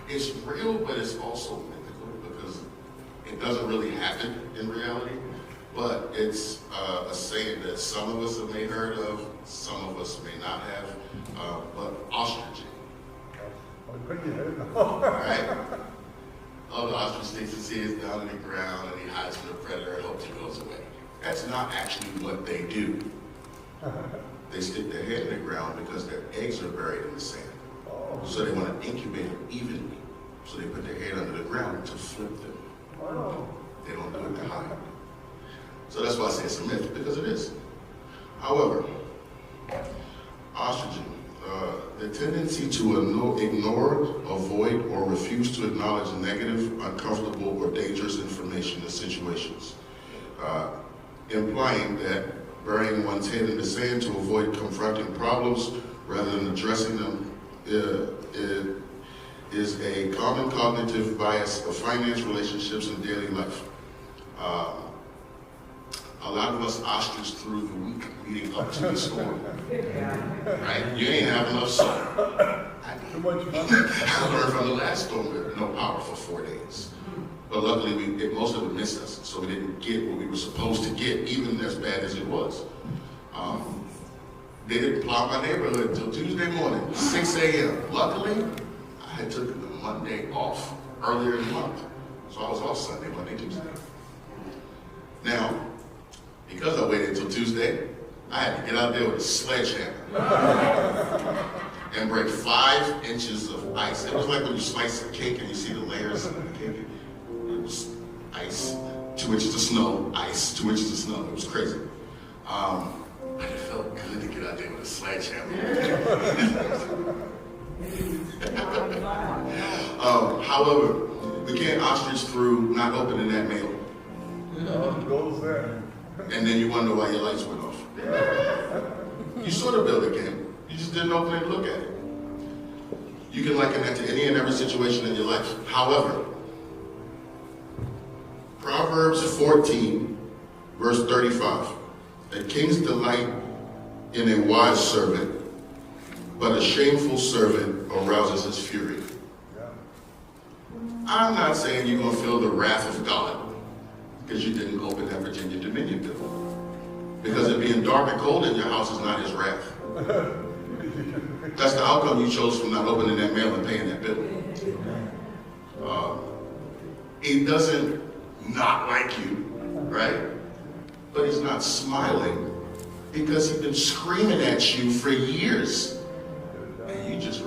It's real, but it's also mythical because it doesn't really happen in reality. But it's a saying that some of us have may heard of, some of us may not have. But ostriching. Right? Oh, the ostrich sticks his head down in the ground and he hides from the predator and hopes he goes away. That's not actually what they do. They stick their head in the ground because their eggs are buried in the sand. So they want to incubate them evenly. So they put their head under the ground to flip them. They don't do it to hide. So that's why I say it's a myth, because it is. However, ostriching, the tendency to ignore, avoid, or refuse to acknowledge negative, uncomfortable, or dangerous information in situations, implying that burying one's head in the sand to avoid confronting problems rather than addressing them is a common cognitive bias of finance, relationships, and daily life. A lot of us ostrich through the week leading up to the storm. Right? You ain't have enough sun. I learned from the last storm we had no power for 4 days. But luckily, most of it missed us, so we didn't get what we were supposed to get, even as bad as it was. They didn't plow my neighborhood until Tuesday morning, 6 a.m. Luckily, I had taken the Monday off earlier in the month, so I was off Sunday, Monday, Tuesday. Now, because I waited until Tuesday, I had to get out there with a sledgehammer and break 5 inches of ice. It was like when you slice a cake and you see the layers of the cake. It was ice, 2 inches of snow, ice, 2 inches of snow. It was crazy. But it felt good to get out there with a sledgehammer. However, we can't ostrich through not opening that mail. And then you wonder why your lights went off. You saw the bill again. You just didn't open it and look at it. You can liken that to any and every situation in your life. However, Proverbs 14, verse 35. A king's delight in a wise servant, but a shameful servant arouses his fury. I'm not saying you're going to feel the wrath of God because you didn't open that Virginia Dominion bill. Because it being dark and cold in your house is not his wrath. That's the outcome you chose from not opening that mail and paying that bill. He doesn't not like you, right? But he's not smiling because he's been screaming at you for years. And you just